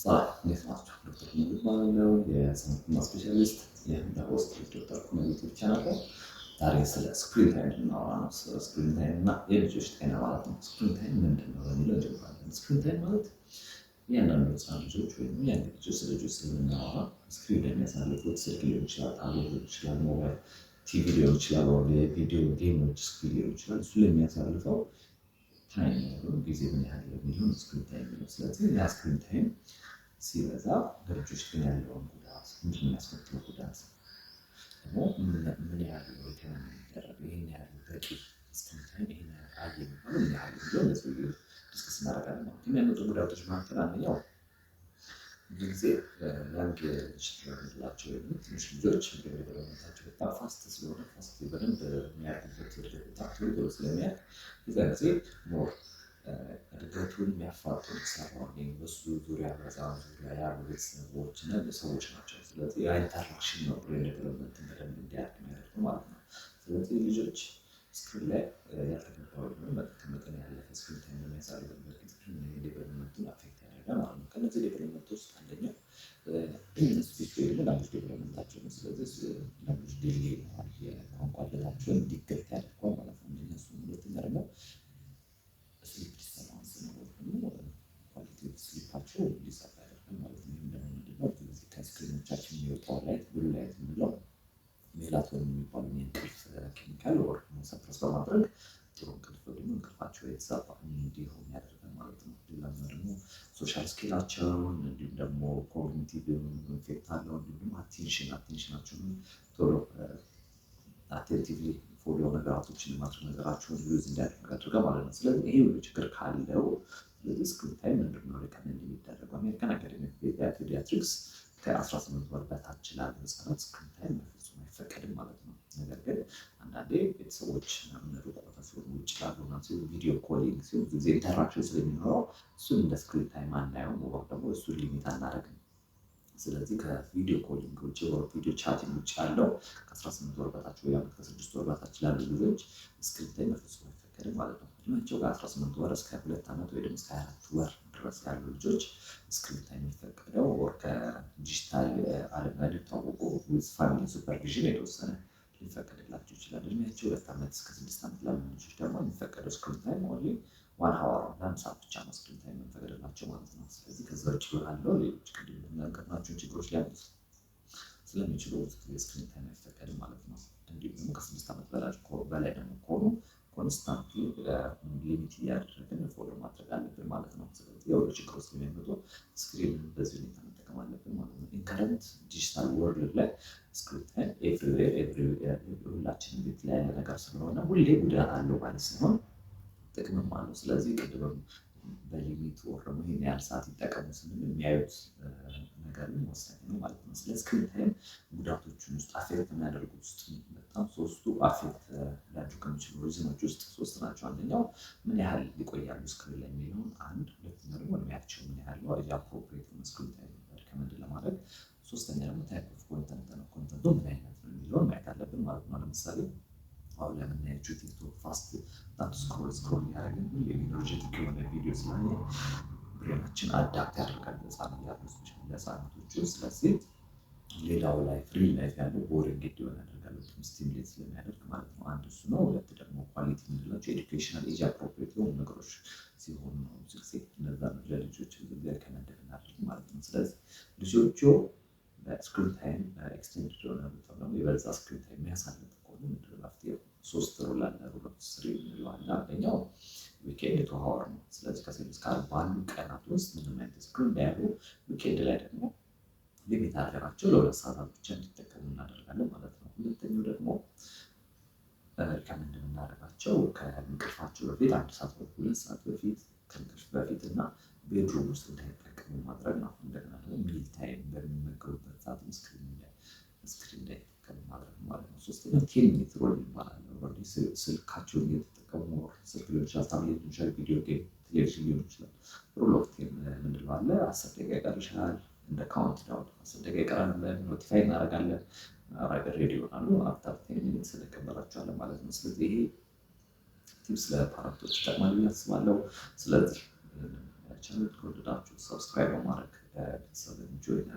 ሰላም እንዴት ናችሁ? ዶክተር ኩመር እባላለሁ የስነልቦና ስፔሻሊስት የሆስት ዶክተር ኩመር ዩቲዩብ ቻናል ላይ ዛሬ ስለ ስክሪን ታይም እናወራ ነው። ስለ ስክሪን ታይም እና የልጆች ጤና ማለት ነው። ስክሪን ታይም ምንድን ነው በሚለው እንጀምራለን። ስክሪን ታይም ማለት እያንዳንዱ ህፃን ልጆች ወይም ያን ልጆች ስለምናወራ ስክሪን ላይ የሚያሳልፉት ስልክ ሊሆን ይችላል፣ ታብሌት ሊሆን ይችላል፣ ሞባይል ቲቪ ሊሆን ይችላል፣ የቪዲዮ ጌሞች ስክሪን ሊሆን ይችላል። እሱ ለሚያሳልፈው ታይም ነው ጊዜ ምን ያህል የሚሆን ስክሪን ታይም ነው። ስለዚህ ያ ስክሪን ታይም ሲበዛ በልጆች ግን ያለውን ጉዳት ምንድን ነው የሚያስከትለው ጉዳት ደግሞ ምን ያህል ሪከመንድ የሚደረገው ይሄን ያህል በቂ ስክሪን ታይም ይሄን ያህል አየ የሚባለው ምን ያህል የሚለው ለዚህ ዲስከስ እናደርጋለን ማለት ነው። የሚያመጡ ጉዳቶች መካከል አንደኛው ብዙ ጊዜ ያንግ ችግርላቸው ወይም ትንሽ ልጆች ዴቨሎፕመንታቸው በጣም ፋስት ስለሆነ ፋስት በደንብ የሚያድጉበት እድገታቸው ቶሎ ስለሚያድግ የዛ ጊዜ ሞር እድገቱን የሚያፋጥኑ ሰራውንዲንግ በሱ ዙሪያ በዛም ዙሪያ ያሉ ቤተሰቦች እና ሰዎች ናቸው። ስለዚህ ያ ኢንተራክሽን ነው ብሬን ዴቨሎፕመንትን በደንብ እንዲያድግ የሚያደርገው ማለት ነው። ስለዚህ ልጆች ስክሪን ላይ ያልተገባ ወይም ከመጠን ያለፈ ስክሪን ታይም የሚያሳልፉበት ጊዜ ዴቨሎፕመንቱን አፌክት ያደርጋል ማለት ነው። ከነዚህ ዴቨሎፕመንት ውስጥ አንደኛው ስፒች ወይም ላንጉጅ ዴቨሎፕመንታቸው ነው። ስለዚህ ላንጉጅ ዲሌይ ይሆናል፣ የቋንቋ እድገታቸውን እንዲገታ ያደርገዋል ማለት ነው። እነሱ ሁለተኛ ደግሞ ስሊፕ ዲስተርባንስ ነው ደግሞ ኳሊቲ ኦፍ ስሊፓቸው እንዲዛባ ያደርጋል ማለት ነው። ይህም ደግሞ ምንድነው ብዙ ከስክሪኖቻችን የሚወጣው ላይት ብሉ ላይት የምንለው ሜላቶኒን የሚባለው የእንቅልፍ ኬሚካል ወር ሰፕረስ በማድረግ ጥሩ እንቅልፍ ደግሞ እንቅልፋቸው የተዛባ እንዲሆን ያደርጋል ማለት ነው። ሌላኛው ደግሞ ሶሻል ስኪላቸውን እንዲሁም ደግሞ ኮግኒቲቭ ኢፌክት አለው። እንዲሁም ደግሞ አቴንሽናቸውን ቶሎ አቴንቲቭሊ ፎሎ ነገራቶችን የማድረግ ነገራቸውን ዩዝ እንዲያደርግ ያደርጋል ማለት ነው። ስለዚህ ይሄ ሁሉ ችግር ካለው ስለዚህ ስክሪን ታይም ምንድነው ሪከመንድ የሚደረገው? አሜሪካን አካዴሚ ኦፍ ፔዲያትሪክስ ከ18 ወር በታች ላሉ ህፃናት ስክሪን ታይም በፍጹም አይፈቀድም ማለት ነው። ነገር ግን አንዳንዴ ቤተሰቦች ሩቅ ቦታ ሲሆኑ ውጭ ላሉ እና ሲሆን ቪዲዮ ኮሊንግ ሲሆን ጊዜ ኢንተራክሽን ስለሚኖረው እሱን እንደ ስክሪን ታይም አናየውም ወይም ደግሞ እሱን ሊሚት አናደርግም። ስለዚህ ከቪዲዮ ኮሊንግ ውጭ ወይ ቪዲዮ ቻቲንግ ውጭ ያለው ከ18 ወር በታች ወይ ከ6 ወር በታች ላሉ ልጆች ስክሪን ታይም በፍጹም አይፈቀድም ማለት ነው። እድሜያቸው ከ18 ወር እስከ 2 ዓመት ወይ ደግሞ እስከ 24 ወር ድረስ ያሉ ልጆች ስክሪን ታይም የሚፈቀደው ወር ከዲጂታል ዓለም ላይ ሊታወቁ ዊዝ ፋሚሊ ሱፐርቪዥን የተወሰነ ሊፈቀድላቸው ይችላል። እድሜያቸው 2 ዓመት እስከ 6 ዓመት ላሉ ልጆች ደግሞ የሚፈቀደው ስክሪን ታይም ኦንሊ 1 ሃወር ለአንድ ሰዓት ብቻ ነው ስክሪን ታይም የሚፈቀድላቸው ማለት ነው። ስለዚህ ከዛ ውጭ ያለው ሌሎች ቅድም እንደነገርናቸው ችግሮች ሊያመጡ ስለሚችሉ ስክሪን ታይም አይፈቀድም ማለት ነው። እንዲሁም ደግሞ ከ6 ዓመት በላይ ደግሞ ከሆኑ ኮንስታንትሊ ሊሚት እያደረግን ፎሎ ማድረግ አለብን ማለት ነው። ስለዚህ የሁሉ ችግሮች ስለሚያመጡ ስክሪንን በዚህ ሁኔታ መጠቀም አለብን ማለት ነው። ኢንከረንት ዲጂታል ወርልድ ላይ ስክሪን ታይም ኤቭሪዌር ሁላችንም ቤት ላይ ያለ ነገር ስለሆነ ሁሌ ጉዳት አለው ማለት ሲሆን ጥቅምም አለው። ስለዚህ ቅድም በሊሚት ወር ደግሞ ይሄን ያህል ሰዓት ይጠቀሙ ስንል የሚያዩት ነገር ወሳኝ ነው ማለት ነው። ስለዚህ ስክሪን ታይም ጉዳቶቹን ውስጥ አፌክት የሚያደርጉት ውስጥ በጣም ሶስቱ አፌክት ሊያደርጉ ከሚችሉ ሪዝኖች ውስጥ ሶስት ናቸው። አንደኛው ምን ያህል ይቆያሉ ስክሪን ላይ የሚለውን አንድ፣ ሁለተኛ ደግሞ እድሜያቸው ምን ያህል ነው አፕሮፕሪየት ነው ስክሪን ታይም ሪከመንድ ለማድረግ፣ ሶስተኛ ደግሞ ታይፕ ኦፍ ኮንተንት ነው ኮንተንቱ ምን አይነት ነው የሚለውን ማየት አለብን ማለት ነው። ለምሳሌ አሁን ለምናያቸው ቲክቶክ ፋስት በጣም ስክሮል ያደረግን ሁሌ ኢነርጀቲክ የሆነ ቪዲዮ ስላለ ብሬናችን አዳፕት ያደርጋል ለህፃናቶቹ። ስለዚህ ሌላው ላይፍ ሪል ላይፍ ያለው ቦሪንግ እንዲሆን ያደርጋል ስቲሙሌት ስለሚያደርግ ማለት ነው። አንድ እሱ ነው። ሁለት ደግሞ ኳሊቲ የምንላቸው ኤዱኬሽናል ኤጅ አፕሮፕሪየት የሆኑ ነገሮች ሲሆኑ ነው ብዙ ጊዜ እነዛ ለልጆች ሪከመንድ እናደርግ ማለት ነው። ስለዚህ ልጆቹ በስክሪን ታይም ኤክስቴንድ የሆነ ደግሞ የበዛ ስክሪን ታይም የሚያሳልፍ ከሆነ ምንድን ነው መፍትሄው? ሶስት ሩል አለ። ሩል ኦፍ ስሪ እንለዋለን። አንደኛው ዊኬንድ ቱ ሃወር ነው። ስለዚህ ከሰኞ እስከ ዓርብ ባሉ ቀናት ውስጥ ምንም አይነት ስክሪን እንዳያዩ፣ ዊኬንድ ላይ ደግሞ ሊሚት አድርገናቸው ለሁለት ሰዓታት ብቻ እንዲጠቀሙ እናደርጋለን ማለት ነው። ሁለተኛው ደግሞ ሪከመንድ የምናደርጋቸው ከእንቅልፋቸው በፊት 1 ሰዓት ወይ 2 ሰዓት በፊት ከእንቅልፍ በፊት እና ቤድሩም ውስጥ እንዳይጠቀሙ ማድረግ ነው። እንደገና ደግሞ ሚል ታይም በሚመገቡበት ሰዓት ስክሪን እንዳይጠቀሙ ማድረግ ማለት ነው። ሶስተኛው 10 ሚኒት ሩል ይባላል። ስልካቸውን እየተጠቀሙ ስልክ ሊሆን ይችላል፣ ታብሌት ሊሆን ይችላል፣ ቪዲዮ ጌም፣ ቴሌቪዥን ሊሆን ይችላል። ሩል ኦፍ 10 ምንድነው አለ 10 ደቂቃ ይቀርሻል እንደ ካውንት ዳውን 10 ደቂቃ ይቀራል ብለን ኖቲፋይ እናደርጋለን። ሬዲ ይሆናሉ። አፍተር 10 ሚኒትስ እንቀበላቸዋለን ማለት ነው። ስለዚህ ይሄ ቲፕስ ለፓረንቶች ይጠቅማል ብዬ አስባለሁ። ስለዚህ ቻናል ከወደዳችሁ ሰብስክራይብ በማድረግ ሰው ጆይን